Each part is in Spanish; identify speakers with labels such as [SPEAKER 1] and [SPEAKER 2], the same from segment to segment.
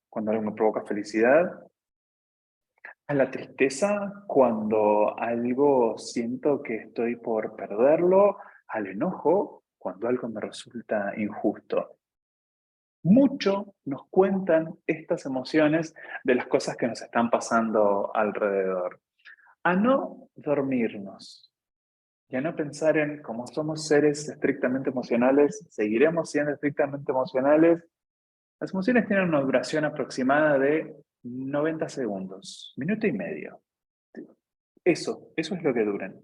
[SPEAKER 1] cuando algo me provoca felicidad, a la tristeza cuando algo siento que estoy por perderlo, al enojo cuando algo me resulta injusto. Mucho nos cuentan estas emociones de las cosas que nos están pasando alrededor. A no dormirnos y a no pensar en cómo somos seres estrictamente emocionales, seguiremos siendo estrictamente emocionales. Las emociones tienen una duración aproximada de 90 segundos, minuto y medio. Eso es lo que duran.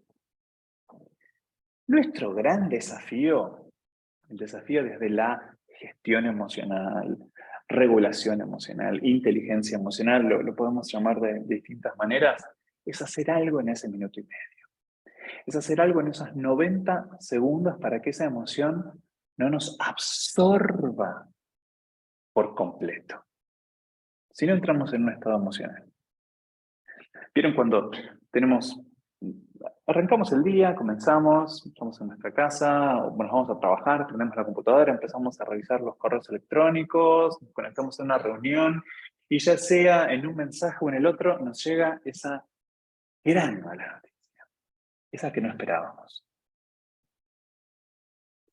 [SPEAKER 1] Nuestro gran desafío, el desafío desde la gestión emocional, regulación emocional, inteligencia emocional, lo podemos llamar de distintas maneras, es hacer algo en ese minuto y medio. Es hacer algo en esos 90 segundos para que esa emoción no nos absorba por completo. Si no entramos en un estado emocional. ¿Vieron cuando arrancamos el día, comenzamos, estamos en nuestra casa, o nos vamos a trabajar, prendemos la computadora, empezamos a revisar los correos electrónicos, nos conectamos en una reunión, y ya sea en un mensaje o en el otro, nos llega esa gran mala noticia, esa que no esperábamos.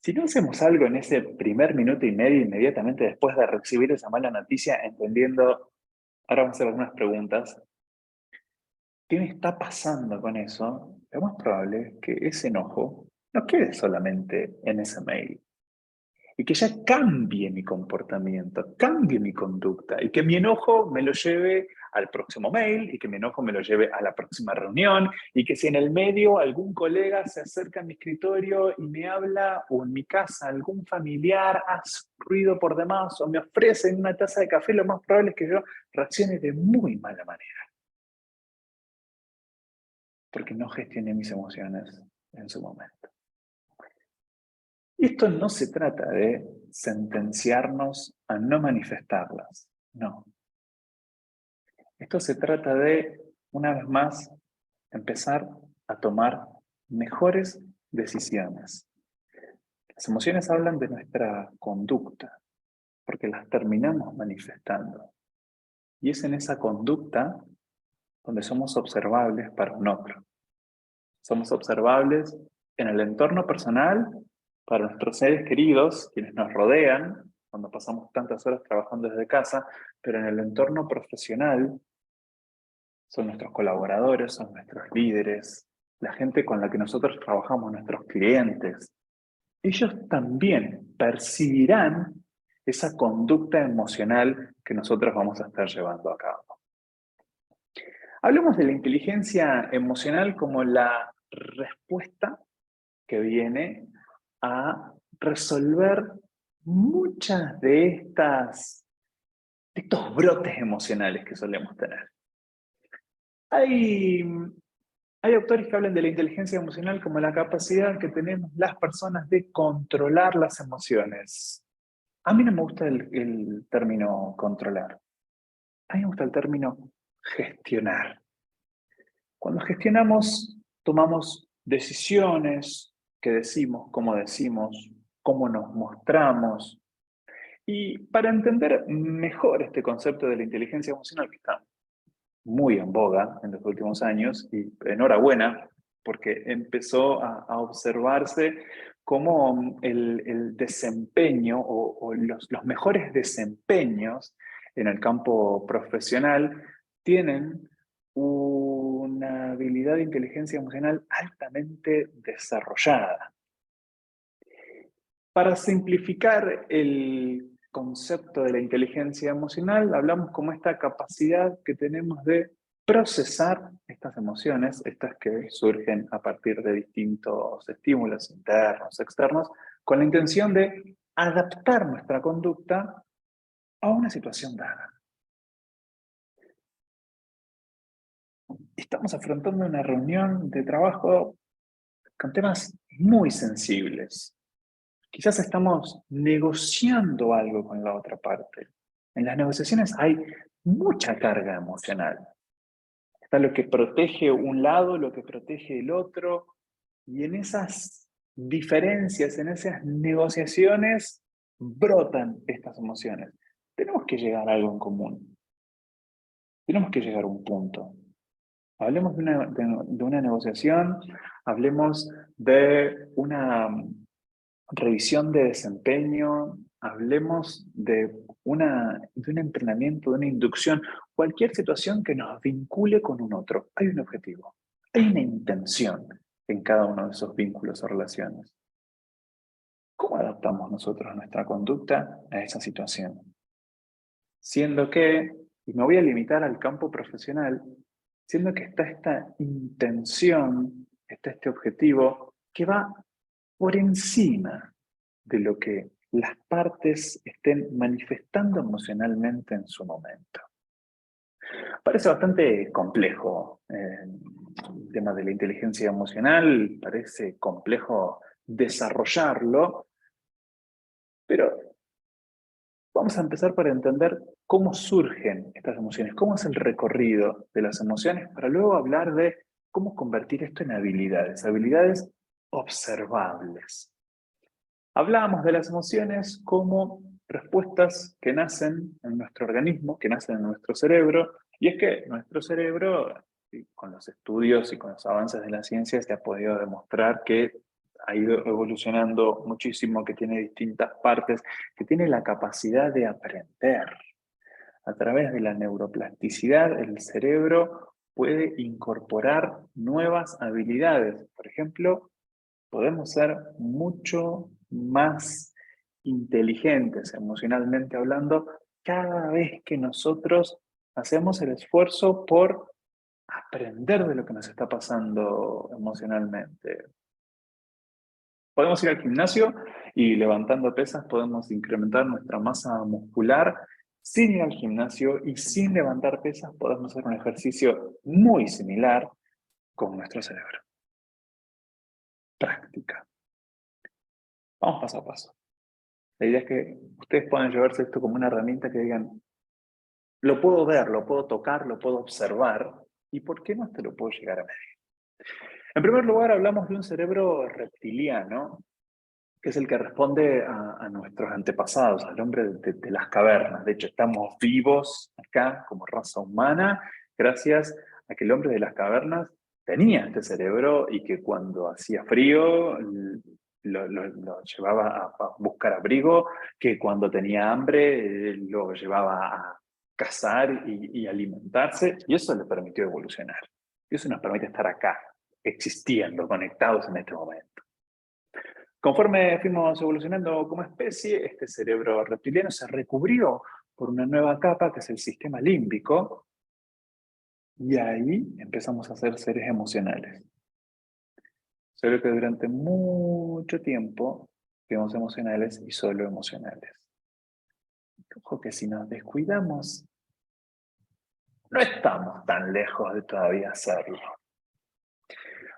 [SPEAKER 1] Si no hacemos algo en ese primer minuto y medio, inmediatamente después de recibir esa mala noticia, entendiendo, ahora vamos a hacer algunas preguntas, ¿qué me está pasando con eso? Lo más probable es que ese enojo no quede solamente en ese mail. Y que ya cambie mi comportamiento, cambie mi conducta. Y que mi enojo me lo lleve al próximo mail, y que mi enojo me lo lleve a la próxima reunión, y que si en el medio algún colega se acerca a mi escritorio y me habla, o en mi casa algún familiar hace ruido por demás, o me ofrecen una taza de café, lo más probable es que yo reaccione de muy mala manera. Porque no gestioné mis emociones en su momento. Y esto no se trata de sentenciarnos a no manifestarlas, no. Esto se trata de, una vez más, empezar a tomar mejores decisiones. Las emociones hablan de nuestra conducta, porque las terminamos manifestando. Y es en esa conducta donde somos observables para un otro. Somos observables en el entorno personal, para nuestros seres queridos, quienes nos rodean, cuando pasamos tantas horas trabajando desde casa, pero en el entorno profesional, son nuestros colaboradores, son nuestros líderes, la gente con la que nosotros trabajamos, nuestros clientes. Ellos también percibirán esa conducta emocional que nosotros vamos a estar llevando a cabo. Hablemos de la inteligencia emocional como la respuesta que viene a resolver muchas de estos brotes emocionales que solemos tener. Hay, hay autores que hablan de la inteligencia emocional como la capacidad que tenemos las personas de controlar las emociones. A mí no me gusta el término controlar. A mí me gusta el término gestionar. Cuando gestionamos, tomamos decisiones, qué decimos, cómo nos mostramos. Y para entender mejor este concepto de la inteligencia emocional, que está muy en boga en los últimos años, y enhorabuena, porque empezó a observarse cómo el desempeño o los mejores desempeños en el campo profesional tienen una habilidad de inteligencia emocional altamente desarrollada. Para simplificar el concepto de la inteligencia emocional, hablamos como esta capacidad que tenemos de procesar estas emociones, estas que surgen a partir de distintos estímulos internos, externos, con la intención de adaptar nuestra conducta a una situación dada. Estamos afrontando una reunión de trabajo con temas muy sensibles. Quizás estamos negociando algo con la otra parte. En las negociaciones hay mucha carga emocional. Está lo que protege un lado, lo que protege el otro, y en esas diferencias, en esas negociaciones, brotan estas emociones. tenemos que llegar a algo en común. Tenemos que llegar a un punto. Hablemos de una negociación, hablemos de una revisión de desempeño, hablemos de un entrenamiento, de una inducción, cualquier situación que nos vincule con un otro. Hay un objetivo, hay una intención en cada uno de esos vínculos o relaciones. ¿Cómo adaptamos nosotros nuestra conducta a esa situación? Siendo que, y me voy a limitar al campo profesional, siendo que está esta intención, está este objetivo que va por encima de lo que las partes estén manifestando emocionalmente en su momento. Parece bastante complejo el tema de la inteligencia emocional, parece complejo desarrollarlo, pero vamos a empezar por entender cómo surgen estas emociones, cómo es el recorrido de las emociones, para luego hablar de cómo convertir esto en habilidades, habilidades observables. Hablábamos de las emociones como respuestas que nacen en nuestro organismo, que nacen en nuestro cerebro, y es que nuestro cerebro, con los estudios y con los avances de la ciencia, se ha podido demostrar que ha ido evolucionando muchísimo, que tiene distintas partes, que tiene la capacidad de aprender. A través de la neuroplasticidad, el cerebro puede incorporar nuevas habilidades. Por ejemplo, podemos ser mucho más inteligentes emocionalmente hablando cada vez que nosotros hacemos el esfuerzo por aprender de lo que nos está pasando emocionalmente. Podemos ir al gimnasio y levantando pesas podemos incrementar nuestra masa muscular. Sin ir al gimnasio y sin levantar pesas podemos hacer un ejercicio muy similar con nuestro cerebro. Práctica. Vamos paso a paso. La idea es que ustedes puedan llevarse esto como una herramienta que digan, lo puedo ver, lo puedo tocar, lo puedo observar, ¿y por qué no te lo puedo llegar a medir? En primer lugar, hablamos de un cerebro reptiliano, que es el que responde a nuestros antepasados, al hombre de las cavernas. De hecho, estamos vivos acá como raza humana gracias a que el hombre de las cavernas tenía este cerebro y que cuando hacía frío lo llevaba a buscar abrigo, que cuando tenía hambre lo llevaba a cazar y alimentarse, y eso le permitió evolucionar. Y eso nos permite estar acá, existiendo, conectados en este momento. Conforme fuimos evolucionando como especie, este cerebro reptiliano se recubrió por una nueva capa que es el sistema límbico, y ahí empezamos a ser seres emocionales. Solo que durante mucho tiempo fuimos emocionales y solo emocionales. Ojo que si nos descuidamos, no estamos tan lejos de todavía hacerlo.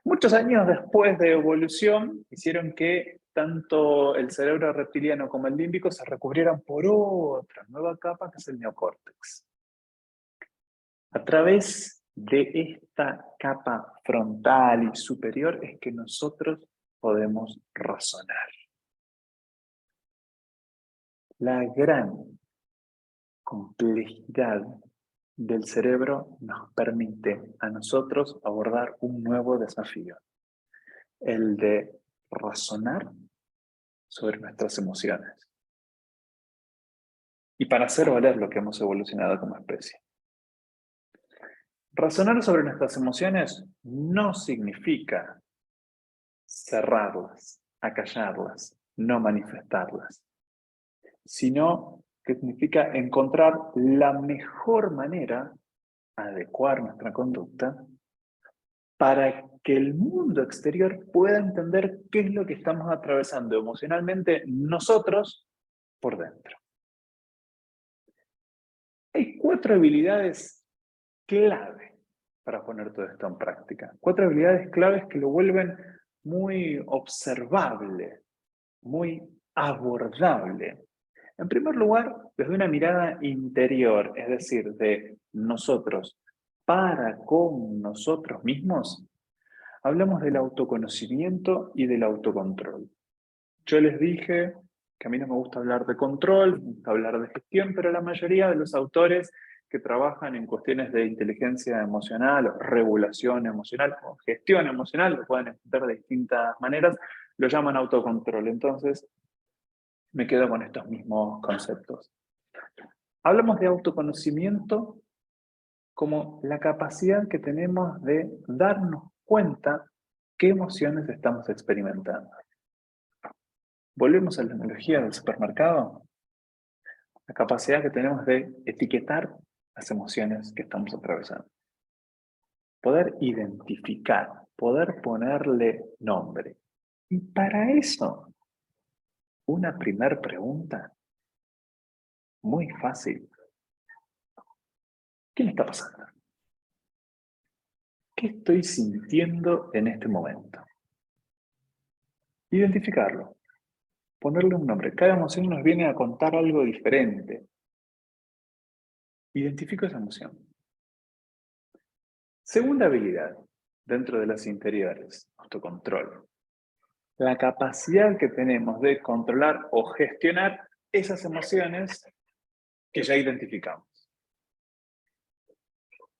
[SPEAKER 1] Muchos años después de evolución, hicieron que tanto el cerebro reptiliano como el límbico se recubrieran por otra nueva capa, que es el neocórtex. A través de esta capa frontal y superior es que nosotros podemos razonar. La gran complejidad del cerebro nos permite a nosotros abordar un nuevo desafío, el de razonar sobre nuestras emociones. Y para hacer valer lo que hemos evolucionado como especie. Razonar sobre nuestras emociones no significa cerrarlas, acallarlas, no manifestarlas, sino que significa encontrar la mejor manera, adecuar nuestra conducta, para que el mundo exterior pueda entender qué es lo que estamos atravesando emocionalmente nosotros por dentro. Hay 4 habilidades clave para poner todo esto en práctica. 4 habilidades claves que lo vuelven muy observable, muy abordable. En primer lugar, desde una mirada interior, es decir, de nosotros para con nosotros mismos, hablamos del autoconocimiento y del autocontrol. Yo les dije que a mí no me gusta hablar de control, me gusta hablar de gestión, pero la mayoría de los autores que trabajan en cuestiones de inteligencia emocional, o regulación emocional, o gestión emocional, lo pueden entender de distintas maneras, lo llaman autocontrol. Entonces, me quedo con estos mismos conceptos. Hablamos de autoconocimiento como la capacidad que tenemos de darnos cuenta qué emociones estamos experimentando. Volvemos a la analogía del supermercado. La capacidad que tenemos de etiquetar las emociones que estamos atravesando. Poder identificar, poder ponerle nombre. Y para eso, una primer pregunta, muy fácil. ¿Qué me está pasando? ¿Qué estoy sintiendo en este momento? Identificarlo, ponerle un nombre. Cada emoción nos viene a contar algo diferente. Identifico esa emoción. Segunda habilidad, dentro de las interiores, autocontrol. La capacidad que tenemos de controlar o gestionar esas emociones que ya identificamos.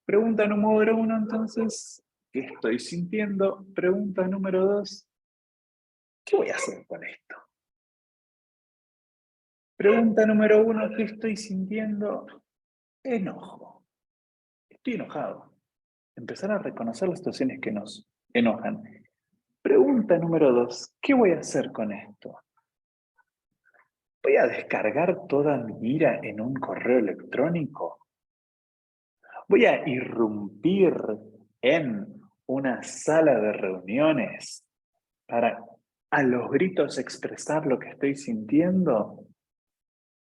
[SPEAKER 1] Pregunta número 1, entonces, ¿qué estoy sintiendo? Pregunta número 2, ¿qué voy a hacer con esto? Pregunta número 1, ¿qué estoy sintiendo? Enojo. Estoy enojado. Empezar a reconocer las situaciones que nos enojan. Pregunta número 2, ¿qué voy a hacer con esto? ¿Voy a descargar toda mi ira en un correo electrónico? ¿Voy a irrumpir en una sala de reuniones para a los gritos expresar lo que estoy sintiendo?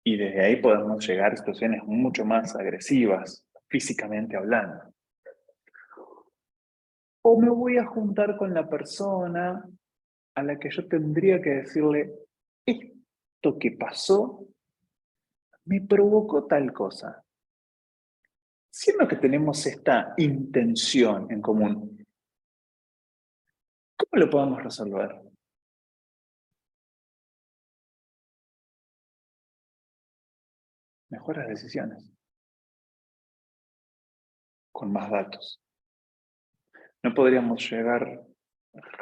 [SPEAKER 1] Y desde ahí podemos llegar a situaciones mucho más agresivas, físicamente hablando. O me voy a juntar con la persona a la que yo tendría que decirle, esto que pasó me provocó tal cosa. Siendo que tenemos esta intención en común, ¿cómo lo podemos resolver? Mejores decisiones, con más datos. No podríamos llegar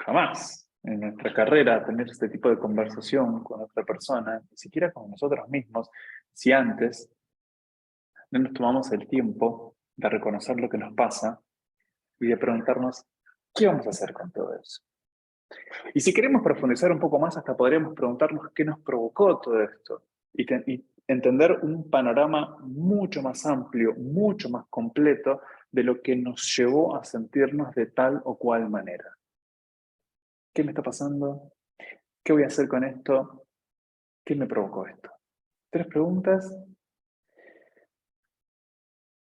[SPEAKER 1] jamás en nuestra carrera a tener este tipo de conversación con otra persona, ni siquiera con nosotros mismos, si antes no nos tomamos el tiempo de reconocer lo que nos pasa y de preguntarnos, ¿qué vamos a hacer con todo eso? Y si queremos profundizar un poco más, hasta podríamos preguntarnos qué nos provocó todo esto y entender un panorama mucho más amplio, mucho más completo de lo que nos llevó a sentirnos de tal o cual manera. ¿Qué me está pasando? ¿Qué voy a hacer con esto? ¿Qué me provocó esto? 3 preguntas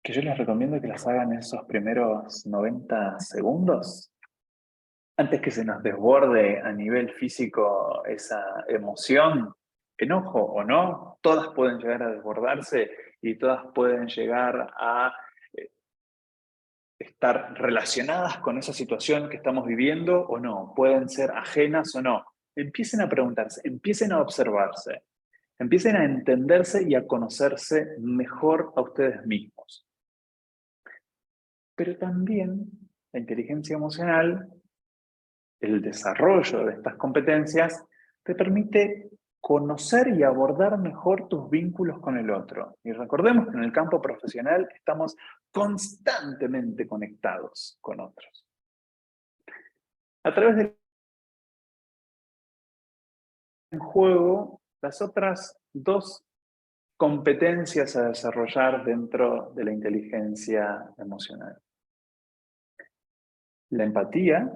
[SPEAKER 1] que yo les recomiendo que las hagan en esos primeros 90 segundos, antes que se nos desborde a nivel físico esa emoción, enojo o no, todas pueden llegar a desbordarse y todas pueden llegar a estar relacionadas con esa situación que estamos viviendo o no, pueden ser ajenas o no. Empiecen a preguntarse, empiecen a observarse, empiecen a entenderse y a conocerse mejor a ustedes mismos. Pero también la inteligencia emocional, el desarrollo de estas competencias, te permite conocer y abordar mejor tus vínculos con el otro. Y recordemos que en el campo profesional estamos constantemente conectados con otros. A través del juego, las otras 2 competencias a desarrollar dentro de la inteligencia emocional. La empatía,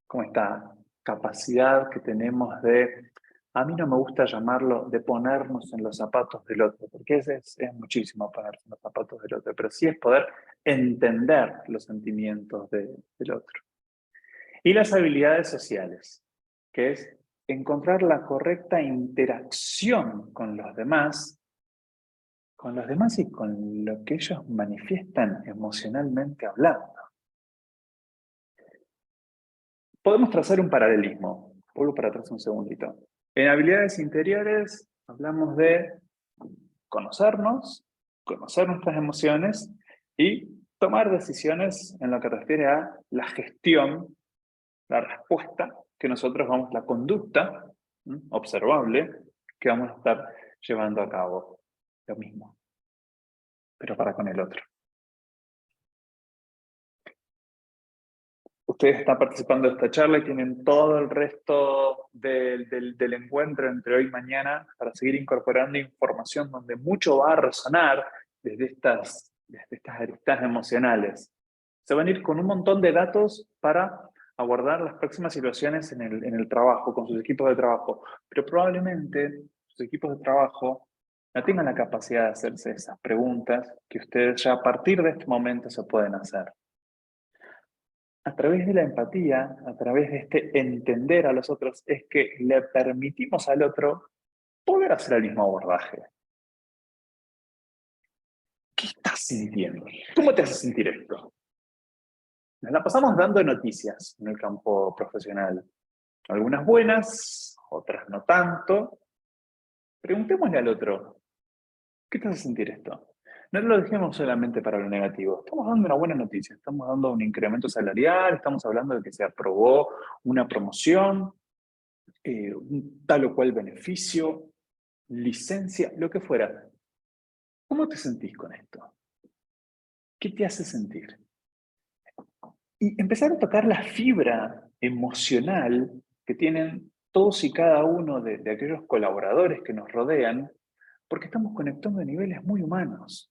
[SPEAKER 1] como esta capacidad que tenemos de, a mí no me gusta llamarlo de ponernos en los zapatos del otro, porque es muchísimo ponerse en los zapatos del otro, pero sí es poder entender los sentimientos del otro. Y las habilidades sociales, que es encontrar la correcta interacción con los demás y con lo que ellos manifiestan emocionalmente hablando. Podemos trazar un paralelismo. Vuelvo para atrás un segundito. En habilidades interiores hablamos de conocernos, conocer nuestras emociones y tomar decisiones en lo que refiere a la gestión, la respuesta que nosotros vamos, la conducta observable que vamos a estar llevando a cabo. Lo mismo, pero para con el otro. Ustedes están participando de esta charla y tienen todo el resto del encuentro entre hoy y mañana para seguir incorporando información donde mucho va a resonar desde estas aristas emocionales. Se van a ir con un montón de datos para abordar las próximas situaciones en el trabajo, con sus equipos de trabajo, pero probablemente sus equipos de trabajo no tengan la capacidad de hacerse esas preguntas que ustedes ya a partir de este momento se pueden hacer. A través de la empatía, a través de este entender a los otros, es que le permitimos al otro poder hacer el mismo abordaje. ¿Qué estás sintiendo? ¿Cómo te hace sentir esto? Nos la pasamos dando noticias en el campo profesional. Algunas buenas, otras no tanto. Preguntémosle al otro, ¿qué te hace sentir esto? No lo dejemos solamente para lo negativo. Estamos dando una buena noticia, estamos dando un incremento salarial, estamos hablando de que se aprobó una promoción, un tal o cual beneficio, licencia, lo que fuera. ¿Cómo te sentís con esto? ¿Qué te hace sentir? Y empezar a tocar la fibra emocional que tienen todos y cada uno de aquellos colaboradores que nos rodean, porque estamos conectando a niveles muy humanos.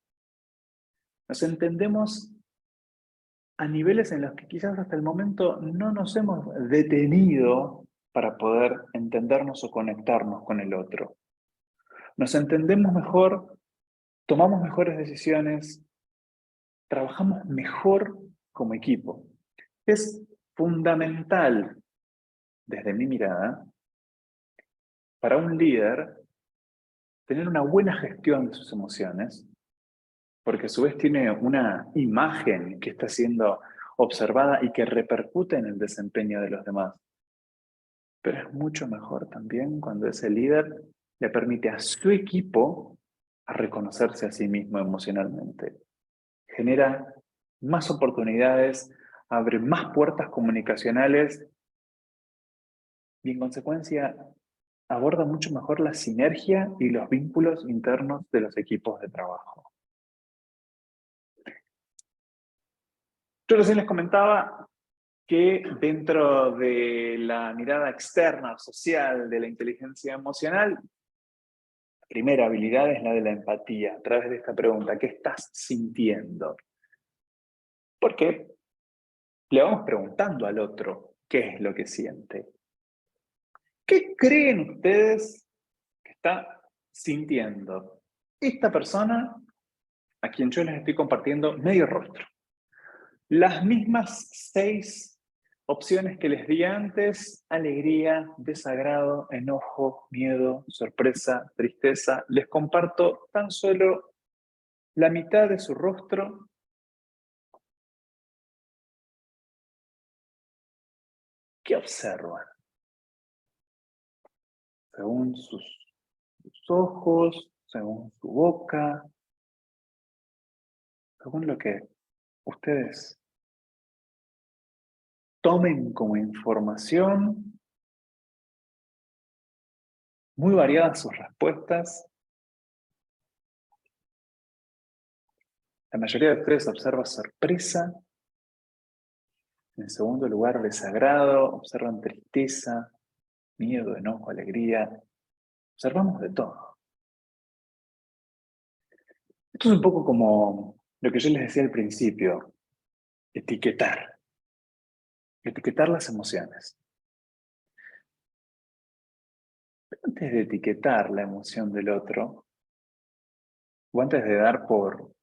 [SPEAKER 1] Nos entendemos a niveles en los que quizás hasta el momento no nos hemos detenido para poder entendernos o conectarnos con el otro. Nos entendemos mejor, tomamos mejores decisiones, trabajamos mejor como equipo. Es fundamental, desde mi mirada, para un líder tener una buena gestión de sus emociones, porque a su vez tiene una imagen que está siendo observada y que repercute en el desempeño de los demás. Pero es mucho mejor también cuando ese líder le permite a su equipo a reconocerse a sí mismo emocionalmente. Genera más oportunidades, abre más puertas comunicacionales y en consecuencia aborda mucho mejor la sinergia y los vínculos internos de los equipos de trabajo. Yo recién les comentaba que dentro de la mirada externa, social de la inteligencia emocional, la primera habilidad es la de la empatía, a través de esta pregunta, ¿qué estás sintiendo? Porque le vamos preguntando al otro qué es lo que siente. ¿Qué creen ustedes que está sintiendo esta persona a quien yo les estoy compartiendo medio rostro? Las mismas 6 opciones que les di antes: alegría, desagrado, enojo, miedo, sorpresa, tristeza. Les comparto tan solo la mitad de su rostro. ¿Qué observan? Según sus ojos, según su boca, según lo que ustedes tomen como información, muy variadas sus respuestas. La mayoría de ustedes observa sorpresa. En segundo lugar, desagrado. Observan tristeza, miedo, enojo, alegría. Observamos de todo. Esto es un poco como lo que yo les decía al principio: etiquetar. Etiquetar las emociones. Pero antes de etiquetar la emoción del otro, o antes de dar por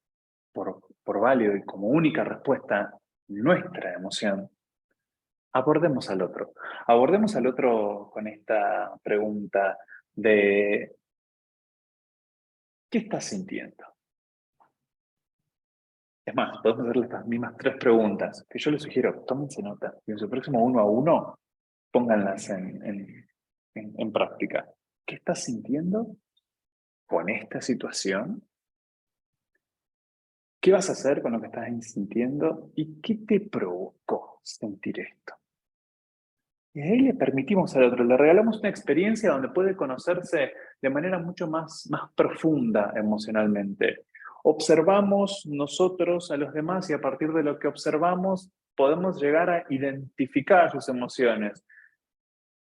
[SPEAKER 1] válido y como única respuesta nuestra emoción, abordemos al otro. Abordemos al otro con esta pregunta de ¿qué estás sintiendo? Es más, podemos hacerle estas mismas 3 preguntas, que yo les sugiero, tómense nota, y en su próximo 1 a 1, pónganlas en en práctica. ¿Qué estás sintiendo con esta situación? ¿Qué vas a hacer con lo que estás sintiendo? ¿Y qué te provocó sentir esto? Y ahí le permitimos al otro, le regalamos una experiencia donde puede conocerse de manera mucho más profunda emocionalmente. Observamos nosotros a los demás y a partir de lo que observamos podemos llegar a identificar sus emociones.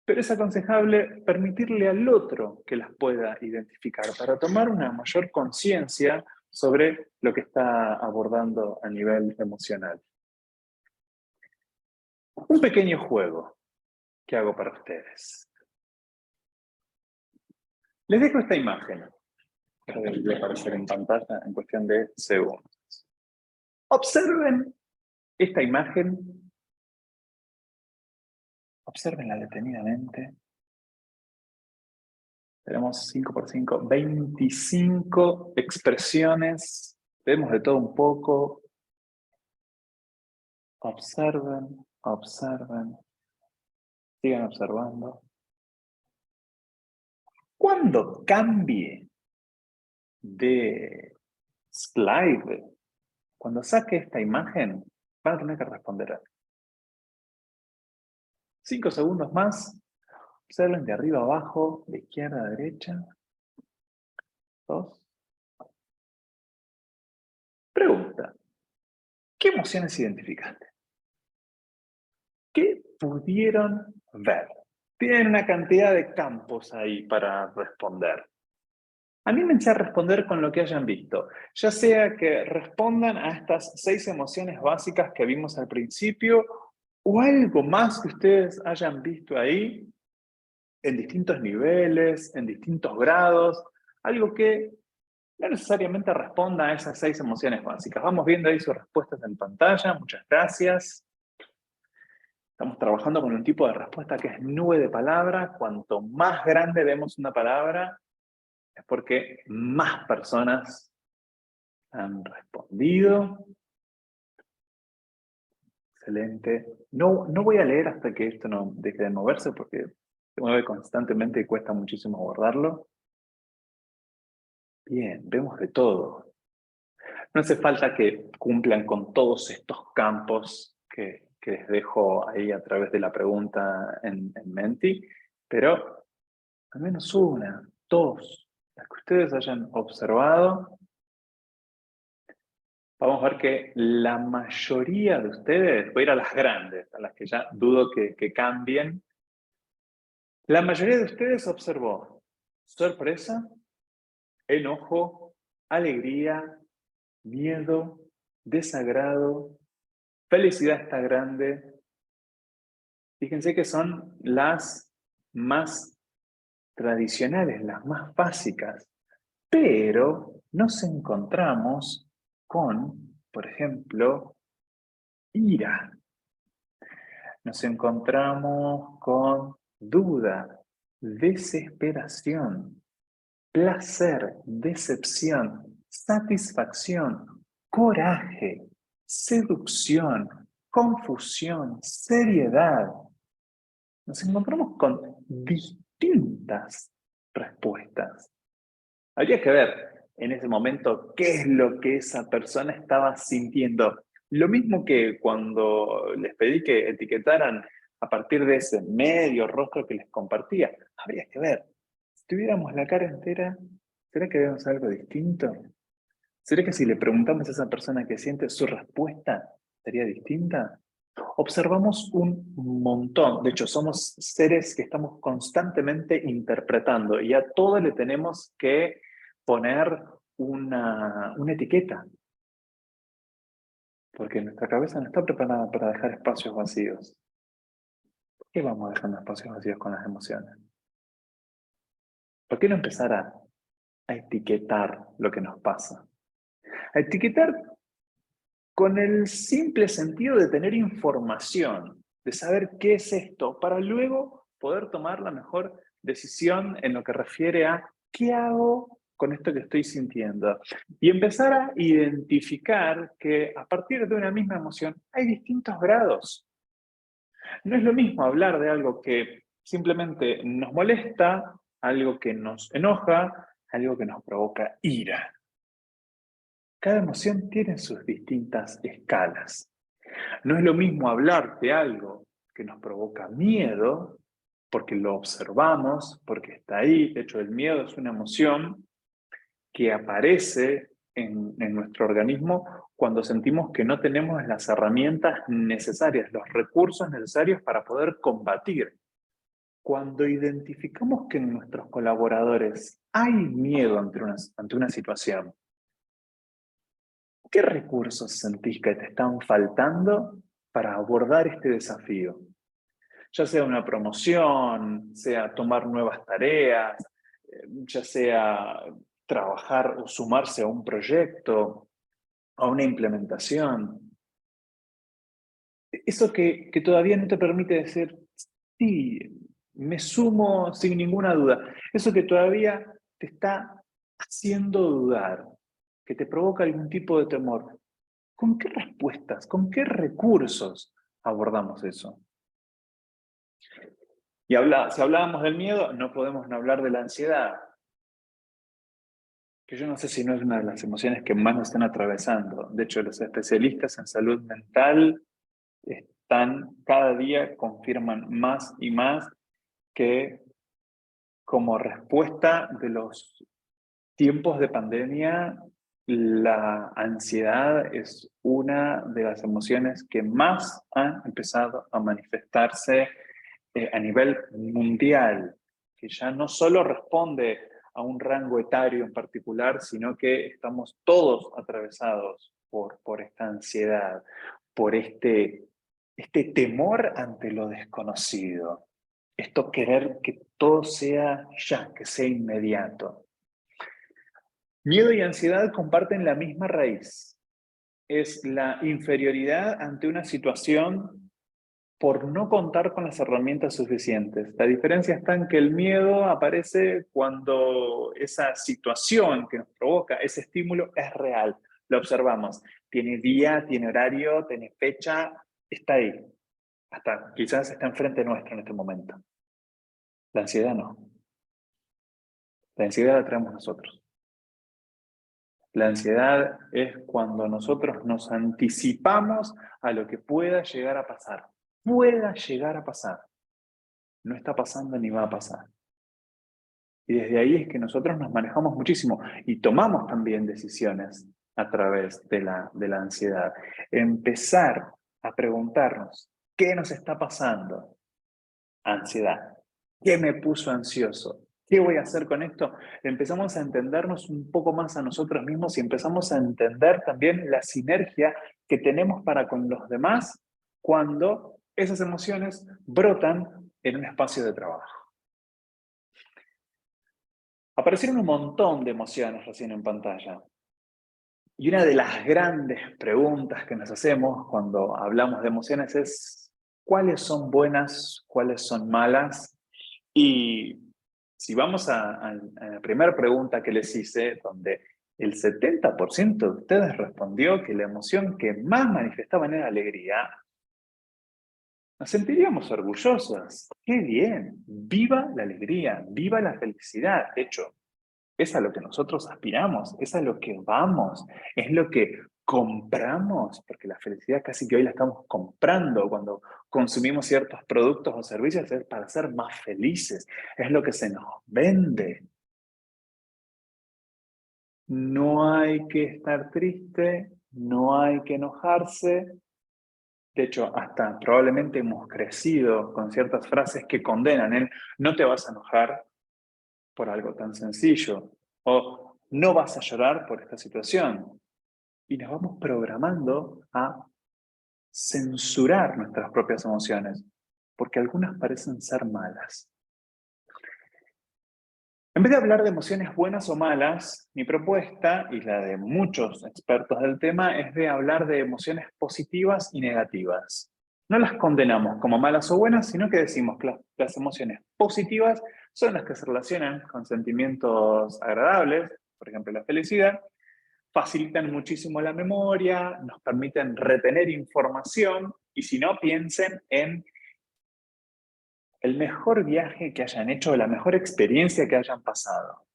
[SPEAKER 1] Pero es aconsejable permitirle al otro que las pueda identificar para tomar una mayor conciencia sobre lo que está abordando a nivel emocional. Un pequeño juego que hago para ustedes. Les dejo esta imagen, que debe aparecer en pantalla en cuestión de segundos. Observen esta imagen, observenla detenidamente. Tenemos 5 por 5, 25 expresiones, vemos de todo un poco. Observen, observen, sigan observando. Cuando cambie de slide, cuando saque esta imagen, van a tener que responder algo. 5 segundos más, observen de arriba a abajo, de izquierda a derecha. 2. Pregunta, ¿qué emociones identificaste? ¿Qué pudieron ver? Tienen una cantidad de campos ahí para responder. Anímense a responder con lo que hayan visto, ya sea que respondan a estas 6 emociones básicas que vimos al principio, o algo más que ustedes hayan visto ahí, en distintos niveles, en distintos grados, algo que no necesariamente responda a esas 6 emociones básicas. Vamos viendo ahí sus respuestas en pantalla, muchas gracias. Estamos trabajando con un tipo de respuesta que es nube de palabra. Cuanto más grande vemos una palabra, es porque más personas han respondido. Excelente. No voy a leer hasta que esto no deje de moverse porque se mueve constantemente y cuesta muchísimo abordarlo. Bien, vemos de todo. No hace falta que cumplan con todos estos campos que les dejo ahí a través de la pregunta en Menti, pero al menos una, 2, las que ustedes hayan observado. Vamos a ver que la mayoría de ustedes, voy a ir a las grandes, a las que ya dudo que cambien. La mayoría de ustedes observó sorpresa, enojo, alegría, miedo, desagrado, felicidad está grande. Fíjense que son las más tradicionales, las más básicas, pero nos encontramos con, por ejemplo, ira. Nos encontramos con duda, desesperación, placer, decepción, satisfacción, coraje, seducción, confusión, seriedad. Nos encontramos con distintas respuestas. Habría que ver en ese momento qué es lo que esa persona estaba sintiendo. Lo mismo que cuando les pedí que etiquetaran a partir de ese medio rostro que les compartía. Habría que ver. Si tuviéramos la cara entera, ¿será que vemos algo distinto? ¿Será que si le preguntamos a esa persona qué siente, su respuesta sería distinta? Observamos un montón. De hecho, somos seres que estamos constantemente interpretando y a todo le tenemos que poner una etiqueta. Porque nuestra cabeza no está preparada para dejar espacios vacíos. ¿Por qué vamos dejando espacios vacíos con las emociones? ¿Por qué no empezar a etiquetar lo que nos pasa? A etiquetar con el simple sentido de tener información, de saber qué es esto, para luego poder tomar la mejor decisión en lo que refiere a qué hago con esto que estoy sintiendo. Y empezar a identificar que a partir de una misma emoción hay distintos grados. No es lo mismo hablar de algo que Simplemente nos molesta, algo que nos enoja, algo que nos provoca ira. Cada emoción tiene sus distintas escalas. No es lo mismo hablar de algo que nos provoca miedo, porque lo observamos, porque está ahí. De hecho, el miedo es una emoción que aparece en nuestro organismo cuando sentimos que no tenemos las herramientas necesarias, los recursos necesarios para poder combatir. Cuando identificamos que en nuestros colaboradores hay miedo ante una situación, ¿qué recursos sentís que te están faltando para abordar este desafío? Ya sea una promoción, sea tomar nuevas tareas, ya sea trabajar o sumarse a un proyecto, a una implementación. Eso que todavía no te permite decir, sí, me sumo sin ninguna duda. Eso que todavía te está haciendo dudar, que te provoca algún tipo de temor. ¿Con qué respuestas, con qué recursos abordamos eso? Y si hablábamos del miedo, no podemos no hablar de la ansiedad, que yo no sé si no es una de las emociones que más nos están atravesando. De hecho, los especialistas en salud mental cada día confirman más y más que como respuesta de los tiempos de pandemia, la ansiedad es una de las emociones que más han empezado a manifestarse a nivel mundial, que ya no solo responde a un rango etario en particular, sino que estamos todos atravesados por esta ansiedad, por este temor ante lo desconocido, esto querer que todo sea ya, que sea inmediato. Miedo y ansiedad comparten la misma raíz. Es la inferioridad ante una situación por no contar con las herramientas suficientes. La diferencia está en que el miedo aparece cuando esa situación que nos provoca ese estímulo es real. Lo observamos. Tiene día, tiene horario, tiene fecha, está ahí. Hasta quizás está enfrente nuestro en este momento. La ansiedad no. La ansiedad la traemos nosotros. La ansiedad es cuando nosotros nos anticipamos a lo que pueda llegar a pasar. Pueda llegar a pasar. No está pasando ni va a pasar. Y desde ahí es que nosotros nos manejamos muchísimo y tomamos también decisiones a través de la ansiedad. Empezar a preguntarnos, ¿qué nos está pasando? Ansiedad. ¿Qué me puso ansioso? ¿Qué voy a hacer con esto? Empezamos a entendernos un poco más a nosotros mismos y empezamos a entender también la sinergia que tenemos para con los demás cuando esas emociones brotan en un espacio de trabajo. Aparecieron un montón de emociones recién en pantalla. Y una de las grandes preguntas que nos hacemos cuando hablamos de emociones es ¿cuáles son buenas, cuáles son malas? Y si vamos a la primera pregunta que les hice, donde el 70% de ustedes respondió que la emoción que más manifestaban era alegría, nos sentiríamos orgullosos. ¡Qué bien! ¡Viva la alegría! ¡Viva la felicidad! De hecho, es a lo que nosotros aspiramos, es a lo que vamos, es lo que compramos, porque la felicidad casi que hoy la estamos comprando cuando consumimos ciertos productos o servicios, es para ser más felices, es lo que se nos vende. No hay que estar triste, no hay que enojarse. De hecho, hasta probablemente hemos crecido con ciertas frases que condenan el no te vas a enojar por algo tan sencillo, o no vas a llorar por esta situación. Y nos vamos programando a censurar nuestras propias emociones, porque algunas parecen ser malas. En vez de hablar de emociones buenas o malas, mi propuesta, y la de muchos expertos del tema, es de hablar de emociones positivas y negativas. No las condenamos como malas o buenas, sino que decimos que las emociones positivas son las que se relacionan con sentimientos agradables, por ejemplo la felicidad, facilitan muchísimo la memoria, nos permiten retener información, y si no, piensen en el mejor viaje que hayan hecho, la mejor experiencia que hayan pasado.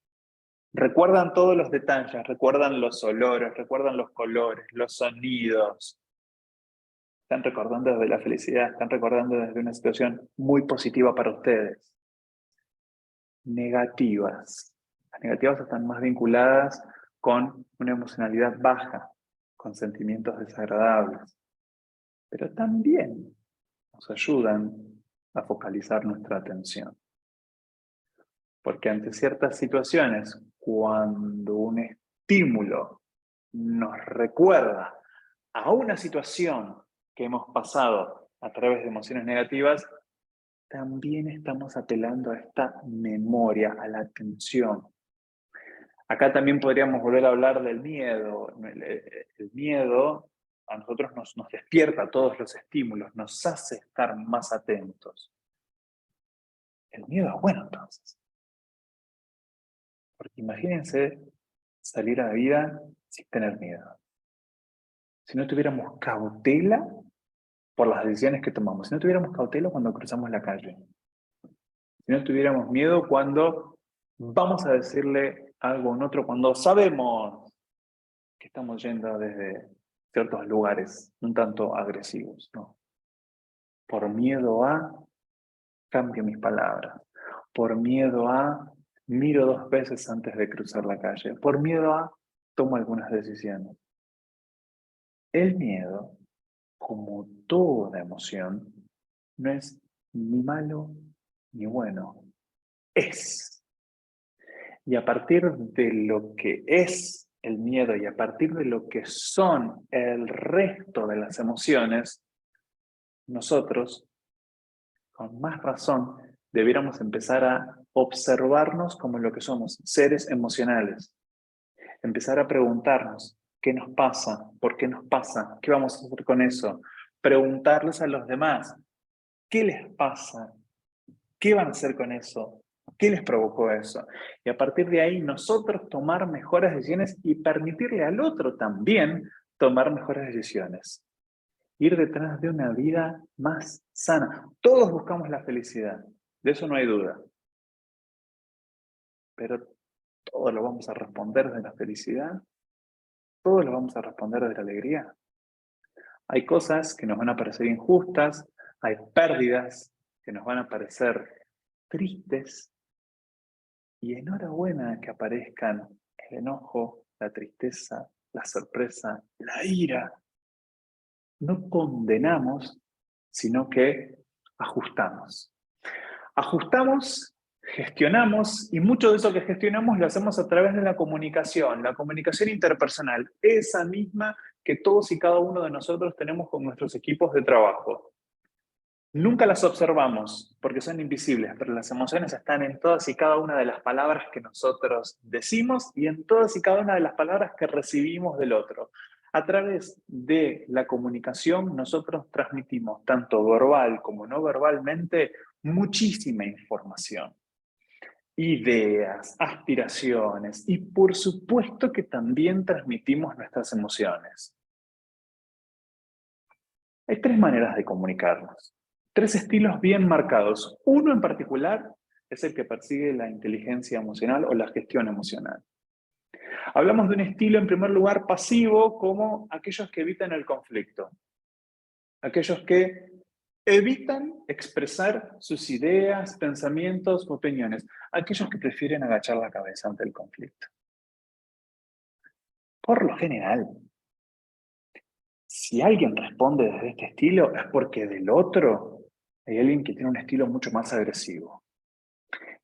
[SPEAKER 1] Recuerdan todos los detalles, recuerdan los olores, recuerdan los colores, los sonidos. Están recordando desde la felicidad, están recordando desde una situación muy positiva para ustedes. Negativas. Las negativas están más vinculadas con una emocionalidad baja, con sentimientos desagradables. Pero también nos ayudan a focalizar nuestra atención. Porque ante ciertas situaciones, cuando un estímulo nos recuerda a una situación que hemos pasado a través de emociones negativas, también estamos apelando a esta memoria, a la atención. Acá también podríamos volver a hablar del miedo. El miedo a nosotros nos despierta todos los estímulos, nos hace estar más atentos. El miedo es bueno entonces. Porque imagínense salir a la vida sin tener miedo. Si no tuviéramos cautela por las decisiones que tomamos, si no tuviéramos cautela cuando cruzamos la calle, si no tuviéramos miedo cuando vamos a decirle algo a un otro, cuando sabemos que estamos yendo desde ciertos lugares un tanto agresivos, ¿no? Por miedo a cambio mis palabras, por miedo a miro 2 veces antes de cruzar la calle, por miedo a tomo algunas decisiones. El miedo, como toda emoción, no es ni malo ni bueno, es. Y a partir de lo que es el miedo y a partir de lo que son el resto de las emociones, nosotros, con más razón, debiéramos empezar a observarnos como lo que somos, seres emocionales. Empezar a preguntarnos, ¿qué nos pasa? ¿Por qué nos pasa? ¿Qué vamos a hacer con eso? Preguntarles a los demás, ¿qué les pasa? ¿Qué van a hacer con eso? ¿Qué les provocó eso? Y a partir de ahí nosotros tomar mejores decisiones y permitirle al otro también tomar mejores decisiones. Ir detrás de una vida más sana. Todos buscamos la felicidad, de eso no hay duda. Pero todos lo vamos a responder de la felicidad, todos lo vamos a responder de la alegría. Hay cosas que nos van a parecer injustas, hay pérdidas que nos van a parecer tristes, y enhorabuena que aparezcan el enojo, la tristeza, la sorpresa, la ira. No condenamos, sino que ajustamos. Ajustamos, gestionamos, y mucho de eso que gestionamos lo hacemos a través de la comunicación interpersonal, esa misma que todos y cada uno de nosotros tenemos con nuestros equipos de trabajo. Nunca las observamos porque son invisibles, pero las emociones están en todas y cada una de las palabras que nosotros decimos y en todas y cada una de las palabras que recibimos del otro. A través de la comunicación nosotros transmitimos, tanto verbal como no verbalmente, muchísima información. Ideas, aspiraciones y por supuesto que también transmitimos nuestras emociones. Hay 3 maneras de comunicarnos. 3 estilos bien marcados. Uno en particular es el que persigue la inteligencia emocional o la gestión emocional. Hablamos de un estilo, en primer lugar, pasivo, como aquellos que evitan el conflicto. Aquellos que evitan expresar sus ideas, pensamientos, opiniones. Aquellos que prefieren agachar la cabeza ante el conflicto. Por lo general, si alguien responde desde este estilo, es porque del otro hay alguien que tiene un estilo mucho más agresivo.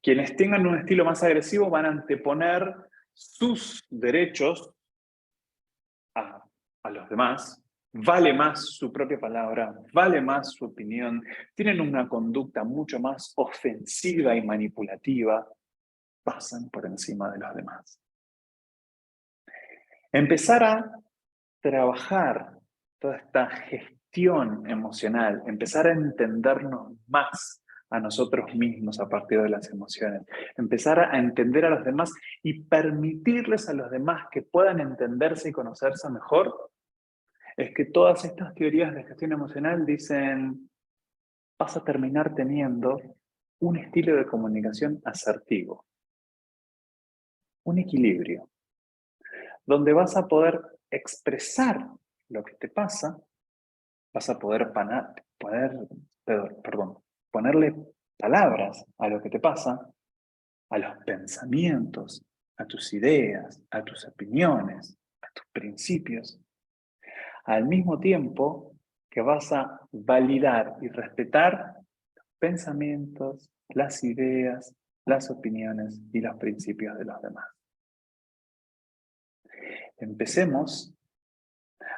[SPEAKER 1] Quienes tengan un estilo más agresivo van a anteponer sus derechos a los demás, vale más su propia palabra, vale más su opinión, tienen una conducta mucho más ofensiva y manipulativa, pasan por encima de los demás. Empezar a trabajar toda esta gestión emocional, empezar a entendernos más a nosotros mismos a partir de las emociones, empezar a entender a los demás y permitirles a los demás que puedan entenderse y conocerse mejor, es que todas estas teorías de gestión emocional dicen, vas a terminar teniendo un estilo de comunicación asertivo, un equilibrio, donde vas a poder expresar lo que te pasa, vas a poder ponerle palabras a lo que te pasa, a los pensamientos, a tus ideas, a tus opiniones, a tus principios, al mismo tiempo que vas a validar y respetar los pensamientos, las ideas, las opiniones y los principios de los demás. Empecemos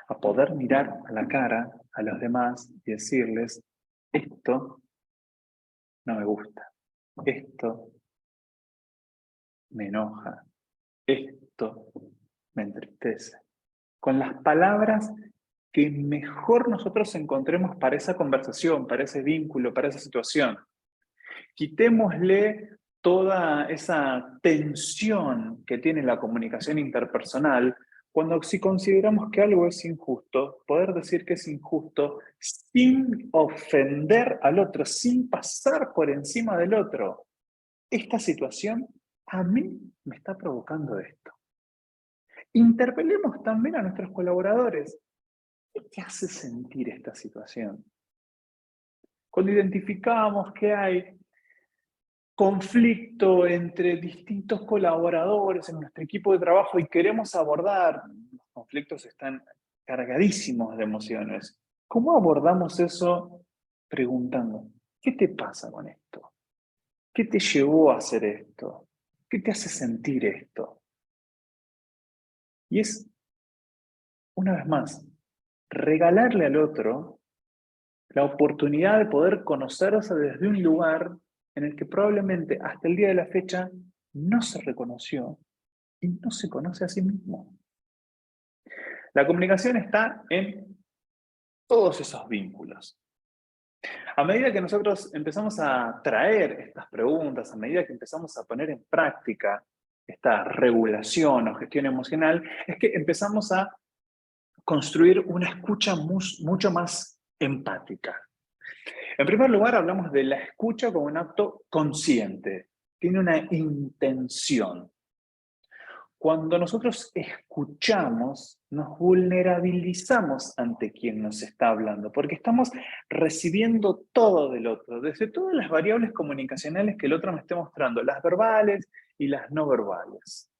[SPEAKER 1] a poder mirar a la cara a los demás y decirles, esto no me gusta, esto me enoja, esto me entristece. Con las palabras que mejor nosotros encontremos para esa conversación, para ese vínculo, para esa situación. Quitémosle toda esa tensión que tiene la comunicación interpersonal cuando si consideramos que algo es injusto, poder decir que es injusto sin ofender al otro, sin pasar por encima del otro. Esta situación a mí me está provocando esto. Interpelemos también a nuestros colaboradores. ¿Qué te hace sentir esta situación? Cuando identificamos que hay conflicto entre distintos colaboradores en nuestro equipo de trabajo y queremos abordar, los conflictos están cargadísimos de emociones. ¿Cómo abordamos eso preguntando, ¿qué te pasa con esto? ¿Qué te llevó a hacer esto? ¿Qué te hace sentir esto? Y es, una vez más, regalarle al otro la oportunidad de poder conocerse desde un lugar en el que probablemente hasta el día de la fecha no se reconoció y no se conoce a sí mismo. La comunicación está en todos esos vínculos. A medida que nosotros empezamos a traer estas preguntas, a medida que empezamos a poner en práctica esta regulación o gestión emocional, es que empezamos a construir una escucha mucho más empática. En primer lugar, hablamos de la escucha como un acto consciente, tiene una intención. Cuando nosotros escuchamos, nos vulnerabilizamos ante quien nos está hablando, porque estamos recibiendo todo del otro, desde todas las variables comunicacionales que el otro me esté mostrando, las verbales y las no verbales.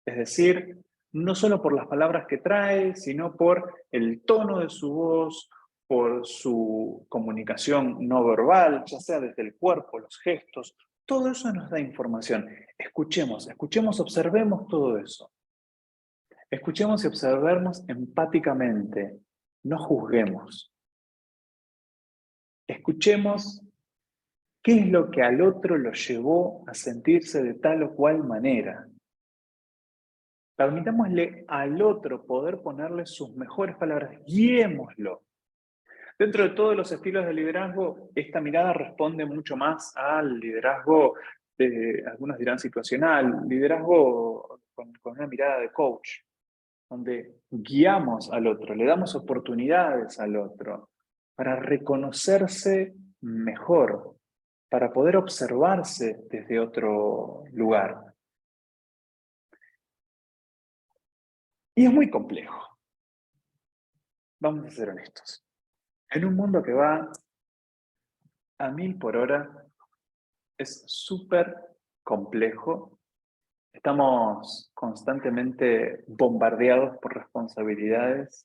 [SPEAKER 1] Es decir, no solo por las palabras que trae, sino por el tono de su voz, por su comunicación no verbal, ya sea desde el cuerpo, los gestos, todo eso nos da información. Escuchemos, observemos todo eso. Escuchemos y observemos empáticamente, no juzguemos. Escuchemos qué es lo que al otro lo llevó a sentirse de tal o cual manera. Permitámosle al otro poder ponerle sus mejores palabras, guiémoslo. Dentro de todos los estilos de liderazgo, esta mirada responde mucho más al liderazgo, algunos dirán situacional, liderazgo con una mirada de coach, donde guiamos al otro, le damos oportunidades al otro para reconocerse mejor, para poder observarse desde otro lugar. Y es muy complejo. Vamos a ser honestos. En un mundo que va a 1000 por hora, es súper complejo. Estamos constantemente bombardeados por responsabilidades.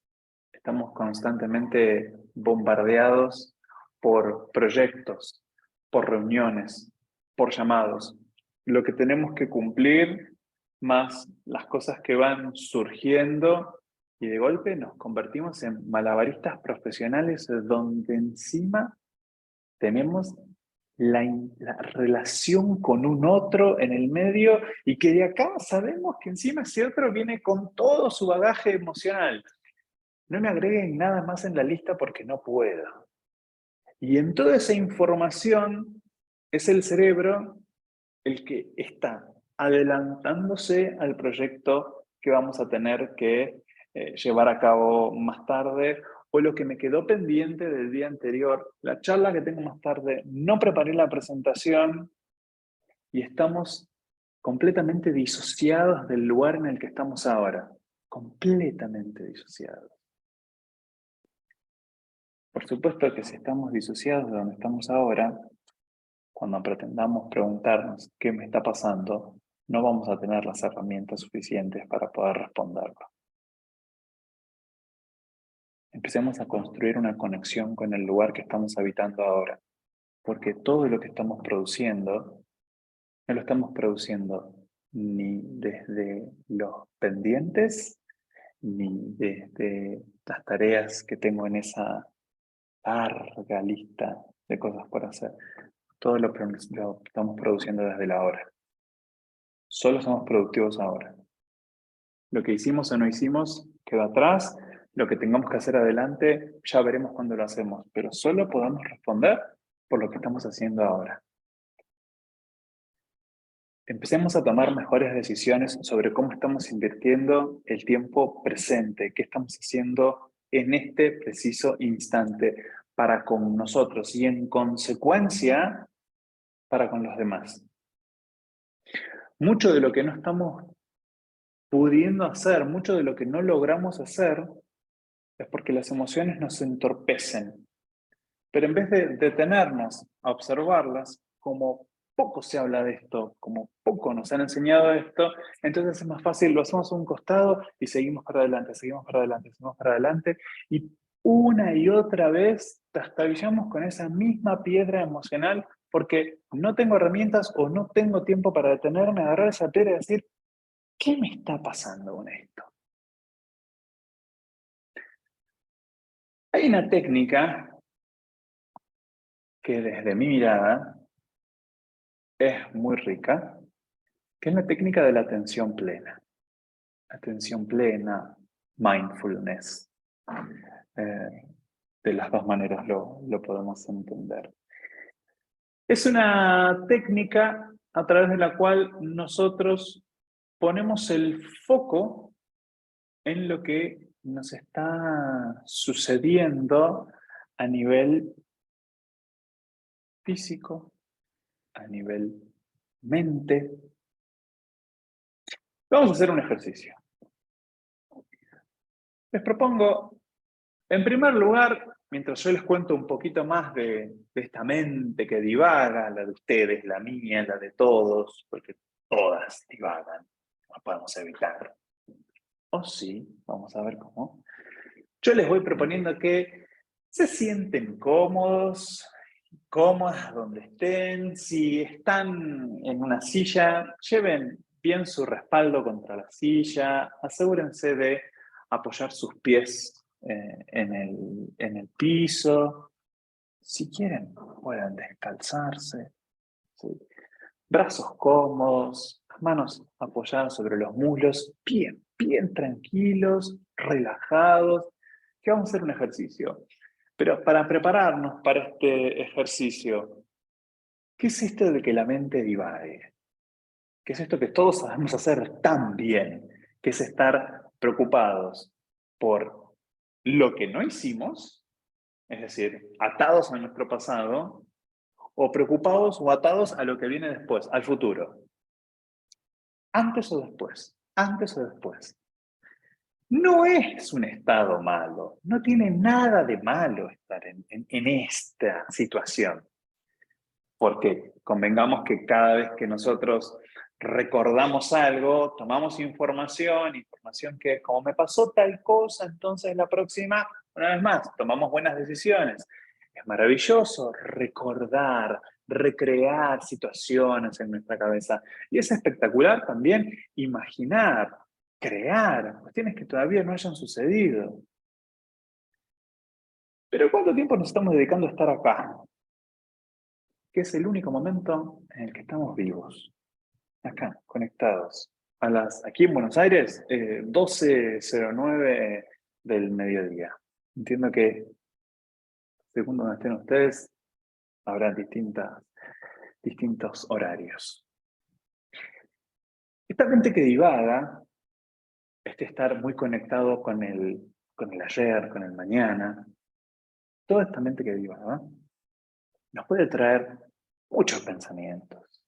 [SPEAKER 1] Estamos constantemente bombardeados por proyectos, por reuniones, por llamados. Lo que tenemos que cumplir, más las cosas que van surgiendo, y de golpe nos convertimos en malabaristas profesionales donde encima tenemos la relación con un otro en el medio y que de acá sabemos que encima ese otro viene con todo su bagaje emocional. No me agreguen nada más en la lista porque no puedo. Y en toda esa información es el cerebro el que está adelantándose al proyecto que vamos a tener que llevar a cabo más tarde o lo que me quedó pendiente del día anterior, la charla que tengo más tarde, no preparé la presentación y estamos completamente disociados del lugar en el que estamos ahora. Completamente disociados. Por supuesto que si estamos disociados de donde estamos ahora, cuando pretendamos preguntarnos qué me está pasando, no vamos a tener las herramientas suficientes para poder responderlo. Empecemos a construir una conexión con el lugar que estamos habitando ahora, porque todo lo que estamos produciendo, no lo estamos produciendo ni desde los pendientes, ni desde las tareas que tengo en esa larga lista de cosas por hacer. Todo lo estamos produciendo desde la hora. Solo somos productivos ahora. Lo que hicimos o no hicimos quedó atrás. Lo que tengamos que hacer adelante, ya veremos cuándo lo hacemos. Pero solo podemos responder por lo que estamos haciendo ahora. Empecemos a tomar mejores decisiones sobre cómo estamos invirtiendo el tiempo presente, qué estamos haciendo en este preciso instante para con nosotros y en consecuencia para con los demás. Mucho de lo que no estamos pudiendo hacer, mucho de lo que no logramos hacer, es porque las emociones nos entorpecen. Pero en vez de detenernos a observarlas, como poco se habla de esto, como poco nos han enseñado esto, entonces es más fácil, lo hacemos a un costado y seguimos para adelante, seguimos para adelante, seguimos para adelante, y una y otra vez trastabillamos con esa misma piedra emocional porque no tengo herramientas o no tengo tiempo para detenerme, agarrar esa piedra y decir, ¿qué me está pasando con esto? Hay una técnica que desde mi mirada es muy rica, que es la técnica de la atención plena. Atención plena, mindfulness. De las dos maneras lo podemos entender. Es una técnica a través de la cual nosotros ponemos el foco en lo que nos está sucediendo a nivel físico, a nivel mente. Vamos a hacer un ejercicio. Les propongo, en primer lugar, mientras yo les cuento un poquito más de esta mente que divaga, la de ustedes, la mía, la de todos, porque todas divagan, no podemos evitar. O sí, vamos a ver cómo. Yo les voy proponiendo que se sienten cómodos, cómodas donde estén. Si están en una silla, lleven bien su respaldo contra la silla. Asegúrense de apoyar sus pies en el piso. Si quieren, pueden descalzarse. ¿Sí? Brazos cómodos, las manos apoyadas sobre los muslos, bien tranquilos, relajados. Que vamos a hacer un ejercicio. Pero para prepararnos para este ejercicio, ¿qué es esto de que la mente divague? ¿Qué es esto que todos sabemos hacer tan bien? Que es estar preocupados por lo que no hicimos, es decir, atados a nuestro pasado, o preocupados o atados a lo que viene después, al futuro. Antes o después, antes o después. No es un estado malo, no tiene nada de malo estar en esta situación. Porque convengamos que cada vez que nosotros recordamos algo, tomamos información que como me pasó tal cosa, entonces la próxima, una vez más, tomamos buenas decisiones. Es maravilloso recordar, recrear situaciones en nuestra cabeza. Y es espectacular también imaginar, crear cuestiones que todavía no hayan sucedido. Pero ¿cuánto tiempo nos estamos dedicando a estar acá? Que es el único momento en el que estamos vivos, acá, conectados. Aquí en Buenos Aires, 12:09 del mediodía. Entiendo que, según donde estén ustedes, habrá distintos horarios. Esta mente que divaga, estar muy conectado con el con el ayer, con el mañana. Toda esta mente que divaga nos puede traer muchos pensamientos.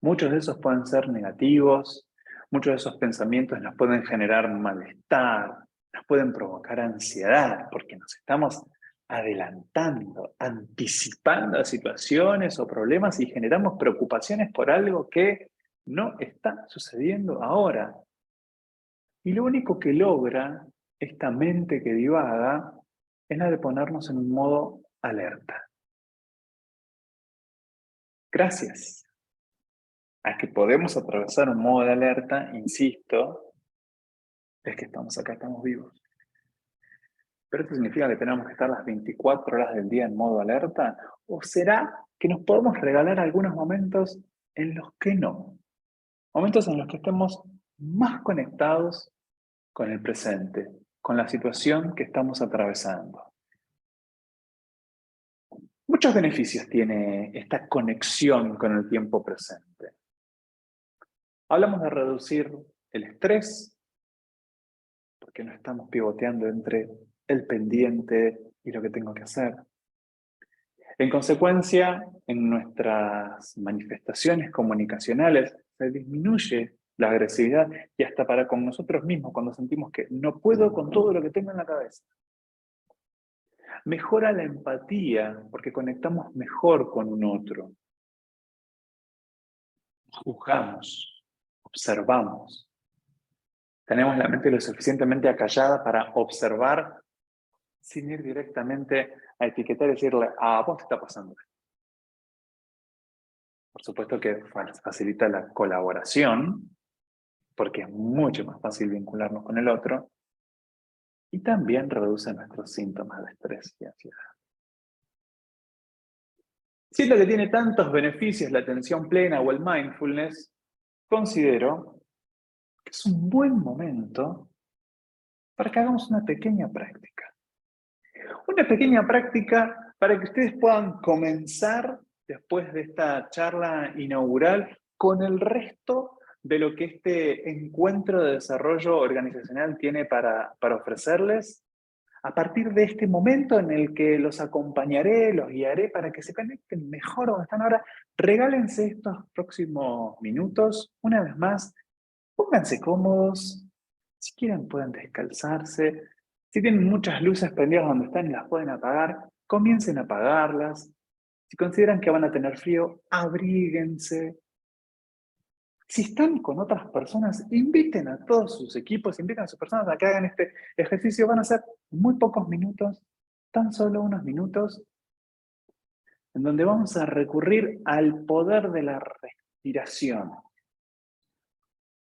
[SPEAKER 1] Muchos de esos pueden ser negativos, muchos de esos pensamientos nos pueden generar malestar, nos pueden provocar ansiedad, porque nos estamos adelantando, anticipando a situaciones o problemas y generamos preocupaciones por algo que no está sucediendo ahora. Y lo único que logra esta mente que divaga es la de ponernos en un modo alerta. Gracias a que podemos atravesar un modo de alerta, insisto, es que estamos acá, estamos vivos. ¿Pero esto significa que tenemos que estar las 24 horas del día en modo alerta? ¿O será que nos podemos regalar algunos momentos en los que no? Momentos en los que estemos más conectados con el presente, con la situación que estamos atravesando. Muchos beneficios tiene esta conexión con el tiempo presente. Hablamos de reducir el estrés, porque no estamos pivoteando entre el pendiente y lo que tengo que hacer. En consecuencia, en nuestras manifestaciones comunicacionales se disminuye la agresividad y hasta para con nosotros mismos cuando sentimos que no puedo con todo lo que tengo en la cabeza. Mejora la empatía porque conectamos mejor con un otro. Juzgamos, observamos. Tenemos la mente lo suficientemente acallada para observar sin ir directamente a etiquetar y decirle, a vos te está pasando esto. Por supuesto que facilita la colaboración, porque es mucho más fácil vincularnos con el otro, y también reduce nuestros síntomas de estrés y ansiedad. Siendo que tiene tantos beneficios la atención plena o el mindfulness, considero que es un buen momento para que hagamos una pequeña práctica. Una pequeña práctica para que ustedes puedan comenzar, después de esta charla inaugural, con el resto de lo que este encuentro de desarrollo organizacional tiene para ofrecerles, a partir de este momento en el que los acompañaré, los guiaré para que se conecten mejor donde están ahora. Regálense estos próximos minutos, una vez más, pónganse cómodos, si quieren pueden descalzarse, si tienen muchas luces prendidas donde están y las pueden apagar, comiencen a apagarlas. Si consideran que van a tener frío, abríguense. Si están con otras personas, inviten a todos sus equipos, inviten a sus personas a que hagan este ejercicio. Van a ser muy pocos minutos, tan solo unos minutos, en donde vamos a recurrir al poder de la respiración.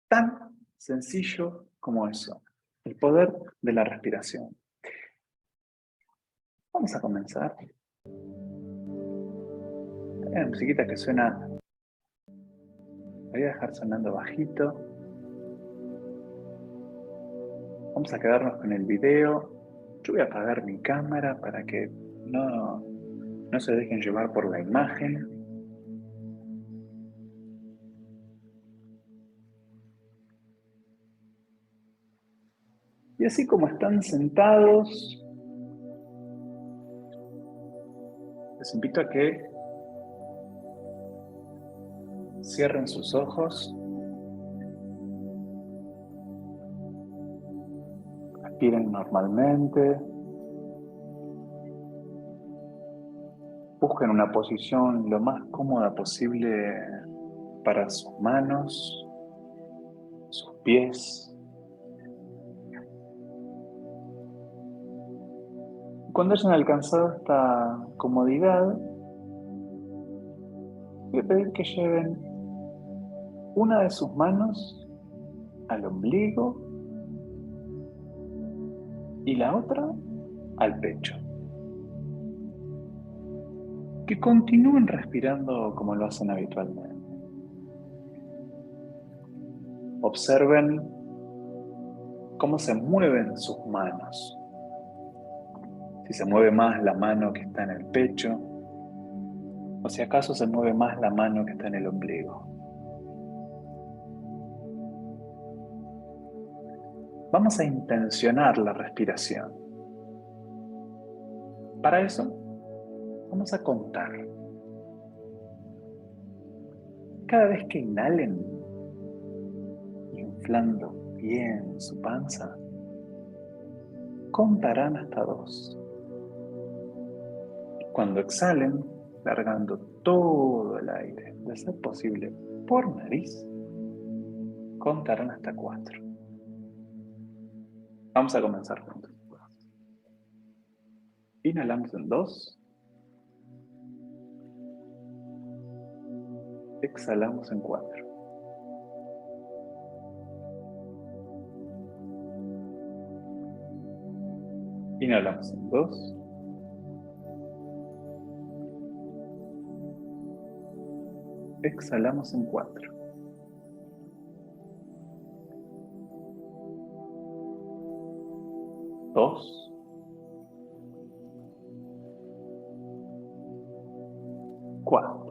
[SPEAKER 1] Tan sencillo como eso, el poder de la respiración. Vamos a comenzar. Hay una musiquita que suena, la voy a dejar sonando bajito. Vamos a quedarnos con el video. Yo voy a apagar mi cámara para que no se dejen llevar por la imagen. Y así como están sentados, les invito a que cierren sus ojos, respiren normalmente, busquen una posición lo más cómoda posible para sus manos, sus pies. Cuando hayan alcanzado esta comodidad, voy a pedir que lleven una de sus manos al ombligo y la otra al pecho. Que continúen respirando como lo hacen habitualmente. Observen cómo se mueven sus manos. Si se mueve más la mano que está en el pecho, o si acaso se mueve más la mano que está en el ombligo. Vamos a intencionar la respiración. Para eso, vamos a contar. Cada vez que inhalen, inflando bien su panza, contarán hasta 2. Cuando exhalen, largando todo el aire, de ser posible por nariz, contarán hasta 4. Vamos a comenzar juntos. Inhalamos en 2. Exhalamos en 4. Inhalamos en 2. Exhalamos en 4. 2. 4.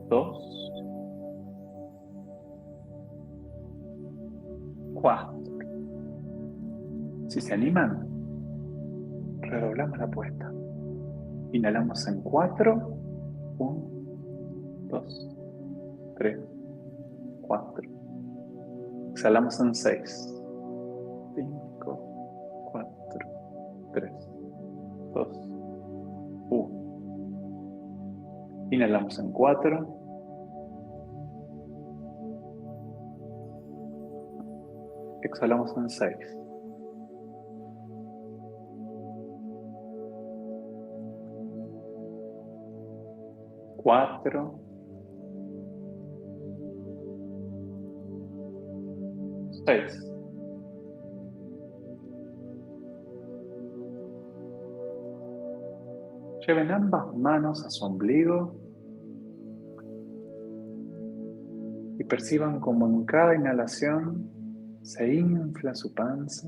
[SPEAKER 1] 2. 4. Si se animan, redoblamos la apuesta. Inhalamos en 4. 1, 2, 3, 4. Exhalamos en 6. 5, 4, 3, 2, 1. Inhalamos en 4. Exhalamos en 6. 4. 6. Lleven ambas manos a su ombligo y perciban como en cada inhalación se infla su panza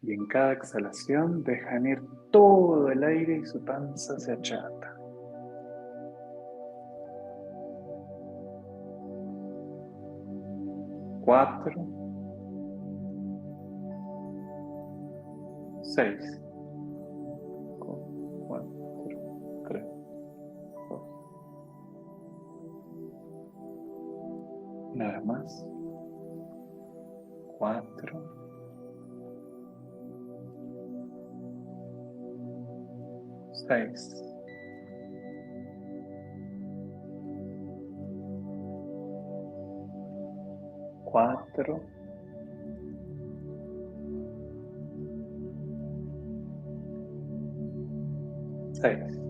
[SPEAKER 1] y en cada exhalación dejan ir todo el aire y su panza se achata. 4. 6. 4, 3, 2. Una vez más. 4. 6. 4. 6.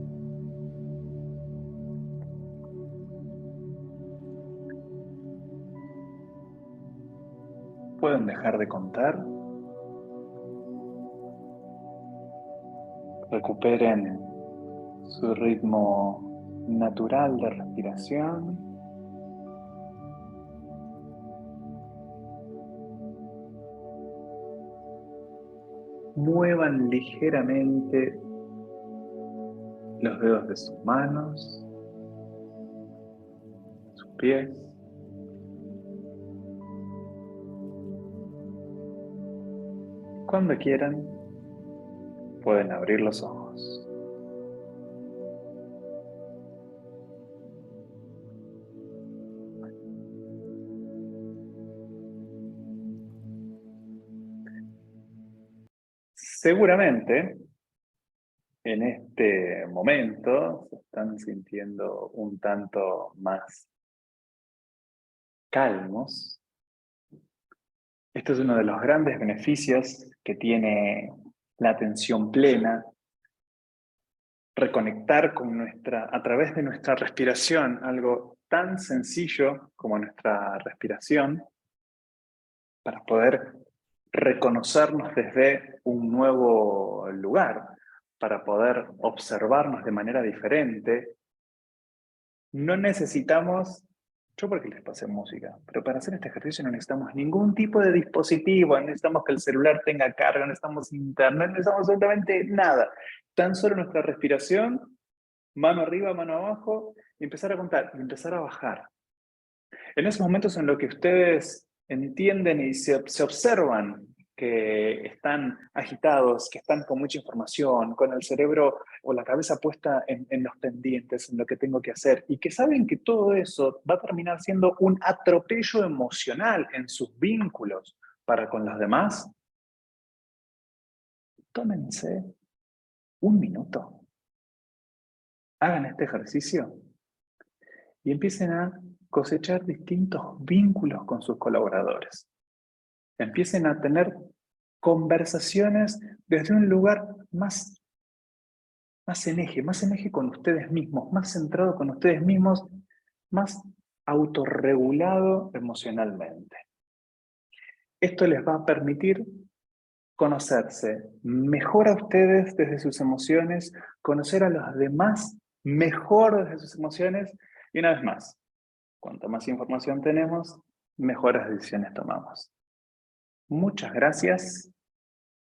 [SPEAKER 1] Pueden dejar de contar. Recuperen su ritmo natural de respiración. Muevan ligeramente los dedos de sus manos, sus pies. Cuando quieran, pueden abrir los ojos. Seguramente, en este momento, se están sintiendo un tanto más calmos. Este es uno de los grandes beneficios que tiene la atención plena. Reconectar con a través de nuestra respiración, algo tan sencillo como nuestra respiración, para poder reconocernos desde un nuevo lugar, para poder observarnos de manera diferente. No necesitamos, yo porque les pasé música, pero para hacer este ejercicio no necesitamos ningún tipo de dispositivo, no necesitamos que el celular tenga carga, no necesitamos internet, no necesitamos absolutamente nada. Tan solo nuestra respiración mano arriba, mano abajo, y empezar a contar, y empezar a bajar. En esos momentos en los que ustedes entienden y se observan que están agitados, que están con mucha información, con el cerebro o la cabeza puesta en los pendientes, en lo que tengo que hacer, y que saben que todo eso va a terminar siendo un atropello emocional en sus vínculos para con los demás, tómense un minuto, hagan este ejercicio y empiecen a cosechar distintos vínculos con sus colaboradores. Empiecen a tener conversaciones desde un lugar más en eje con ustedes mismos, más centrado con ustedes mismos, más autorregulado emocionalmente. Esto les va a permitir conocerse mejor a ustedes desde sus emociones, conocer a los demás mejor desde sus emociones y una vez más, cuanto más información tenemos, mejores decisiones tomamos. Muchas gracias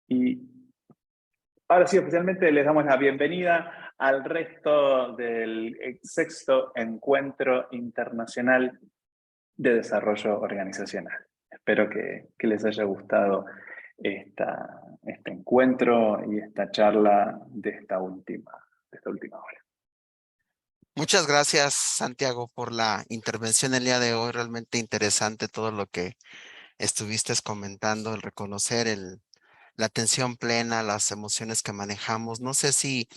[SPEAKER 1] y ahora sí, oficialmente les damos la bienvenida al resto del sexto Encuentro Internacional de Desarrollo Organizacional. Espero que les haya gustado este encuentro y esta charla de esta última hora.
[SPEAKER 2] Muchas gracias, Santiago, por la intervención el día de hoy. Realmente interesante todo lo que estuviste comentando, el reconocer la atención plena, las emociones que manejamos. No sé si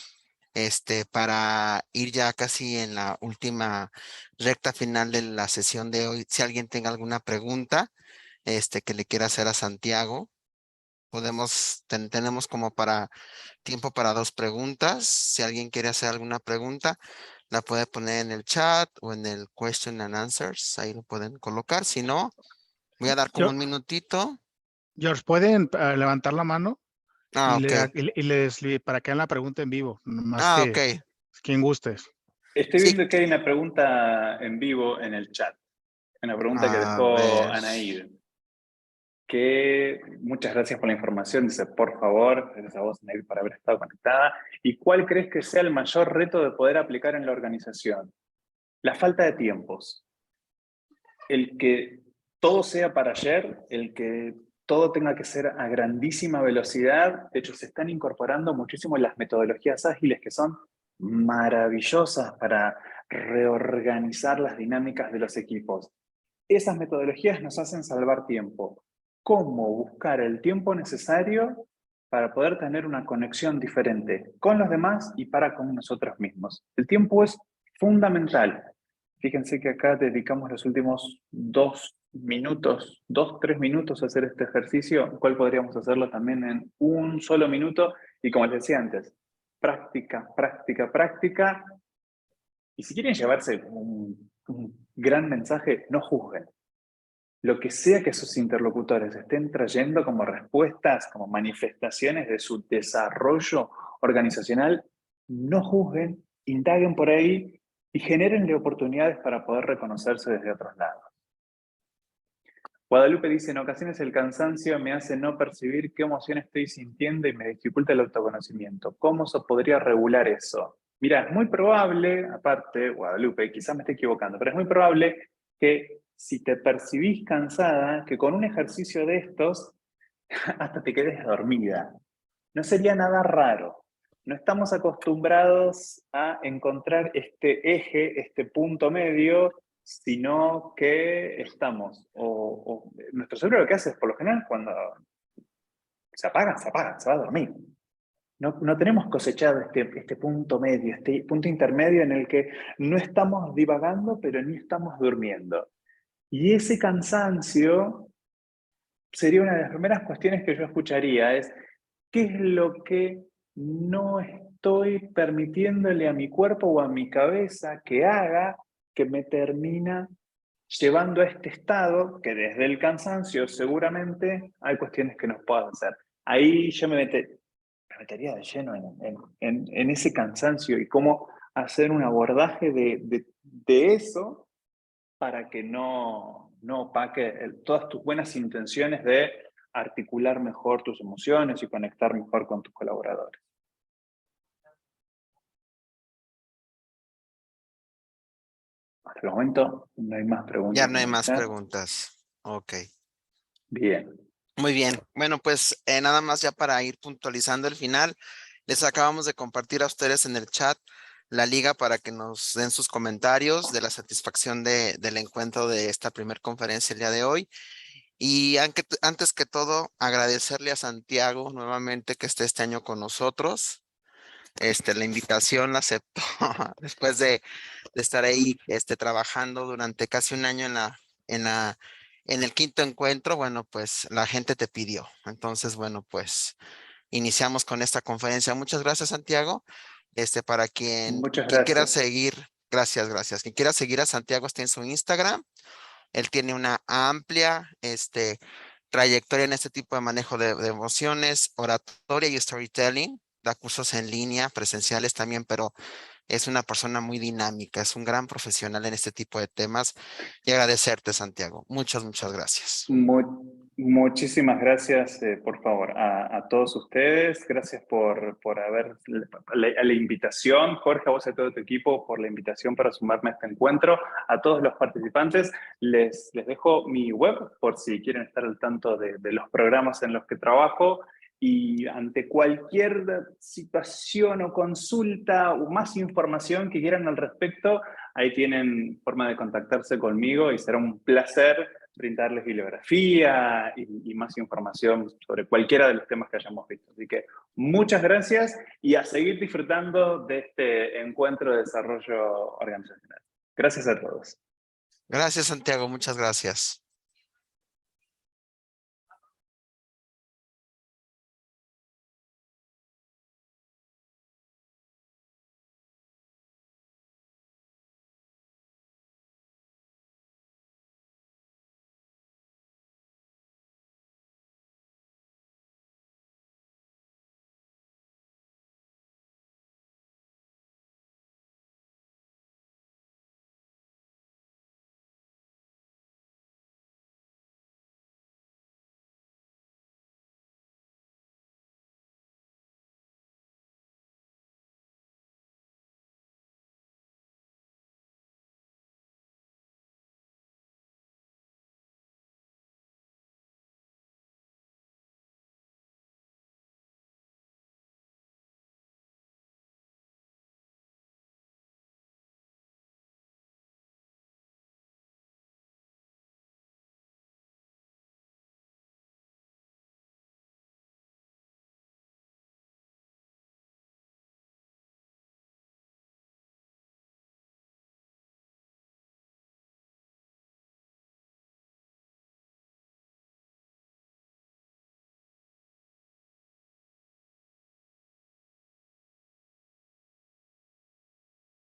[SPEAKER 2] para ir ya casi en la última recta final de la sesión de hoy, si alguien tenga alguna pregunta que le quiera hacer a Santiago, tenemos como tiempo para 2 preguntas. Si alguien quiere hacer alguna pregunta, la puede poner en el chat o en el question and answers, ahí lo pueden colocar. Si no, voy a dar como un minutito.
[SPEAKER 3] George, ¿pueden levantar la mano?
[SPEAKER 2] Ok.
[SPEAKER 3] Para que hagan la pregunta en vivo, más
[SPEAKER 2] Ok.
[SPEAKER 3] que quien gustes.
[SPEAKER 1] Estoy
[SPEAKER 2] Sí.
[SPEAKER 1] viendo que hay una pregunta en vivo en el chat. Una pregunta que
[SPEAKER 2] A
[SPEAKER 1] dejó
[SPEAKER 2] ver.
[SPEAKER 1] Anaíd. Que muchas gracias por la información, dice, por favor, gracias a vos, Anaíd, por haber estado conectada. ¿Y cuál crees que sea el mayor reto de poder aplicar en la organización? La falta de tiempos. El que todo sea para ayer, el que todo tenga que ser a grandísima velocidad. De hecho, se están incorporando muchísimo las metodologías ágiles que son maravillosas para reorganizar las dinámicas de los equipos. Esas metodologías nos hacen salvar tiempo. ¿Cómo buscar el tiempo necesario para poder tener una conexión diferente con los demás y para con nosotros mismos? El tiempo es fundamental. Fíjense que acá dedicamos los últimos 2 minutos, 3 minutos a hacer este ejercicio, cual podríamos hacerlo también en un solo minuto. Y como les decía antes, práctica, práctica, práctica. Y si quieren llevarse un gran mensaje, no juzguen. Lo que sea que sus interlocutores estén trayendo como respuestas, como manifestaciones de su desarrollo organizacional, no juzguen, indaguen por ahí y genérenle oportunidades para poder reconocerse desde otros lados. Guadalupe dice, en ocasiones el cansancio me hace no percibir qué emoción estoy sintiendo y me dificulta el autoconocimiento. ¿Cómo se podría regular eso? Mira, es muy probable, aparte, Guadalupe, quizás me esté equivocando, pero es muy probable que si te percibís cansada, que con un ejercicio de estos hasta te quedes dormida. No sería nada raro. No estamos acostumbrados a encontrar este eje, este punto medio, sino que estamos, nuestro cerebro lo que hace es, por lo general, cuando se apaga, se va a dormir. No tenemos cosechado este punto medio, este punto intermedio en el que no estamos divagando, pero ni estamos durmiendo. Y ese cansancio sería una de las primeras cuestiones que yo escucharía, es ¿qué es lo que no estoy permitiéndole a mi cuerpo o a mi cabeza que haga que me termina llevando a este estado que desde el cansancio seguramente hay cuestiones que nos puedan hacer? Ahí yo me metería de lleno en ese cansancio y cómo hacer un abordaje de eso para que no opaque todas tus buenas intenciones de articular mejor tus emociones y conectar mejor con tus colaboradores. Por el momento no hay más preguntas.
[SPEAKER 2] Ya no hay
[SPEAKER 1] en el
[SPEAKER 2] más
[SPEAKER 1] chat.
[SPEAKER 2] preguntas. Ok.
[SPEAKER 1] Bien.
[SPEAKER 2] Muy bien. Bueno, pues nada más ya para ir puntualizando el final, les acabamos de compartir a ustedes en el chat la liga para que nos den sus comentarios de la satisfacción del encuentro de esta primera conferencia el día de hoy. Y antes que todo, agradecerle a Santiago nuevamente que esté este año con nosotros. La invitación la aceptó después de estar ahí trabajando durante casi un año en el quinto encuentro. Bueno, pues la gente te pidió. Entonces, bueno, pues iniciamos con esta conferencia. Muchas gracias, Santiago. Para
[SPEAKER 1] Muchas
[SPEAKER 2] quien quiera
[SPEAKER 1] gracias.
[SPEAKER 2] seguir, gracias. Quien quiera seguir a Santiago está en su Instagram. Él tiene una amplia trayectoria en este tipo de manejo de emociones, oratoria y storytelling. Da cursos en línea, presenciales también, pero es una persona muy dinámica, es un gran profesional en este tipo de temas. Y agradecerte, Santiago. Muchas gracias.
[SPEAKER 1] Muchísimas gracias, por favor, a todos ustedes. Gracias por haber, a la invitación. Jorge, a vos y a todo tu equipo por la invitación para sumarme a este encuentro. A todos los participantes, les dejo mi web por si quieren estar al tanto de los programas en los que trabajo. Y ante cualquier situación o consulta o más información que quieran al respecto, ahí tienen forma de contactarse conmigo y será un placer brindarles bibliografía y más información sobre cualquiera de los temas que hayamos visto. Así que muchas gracias y a seguir disfrutando de este encuentro de desarrollo organizacional. Gracias a todos.
[SPEAKER 2] Gracias, Santiago. Muchas gracias.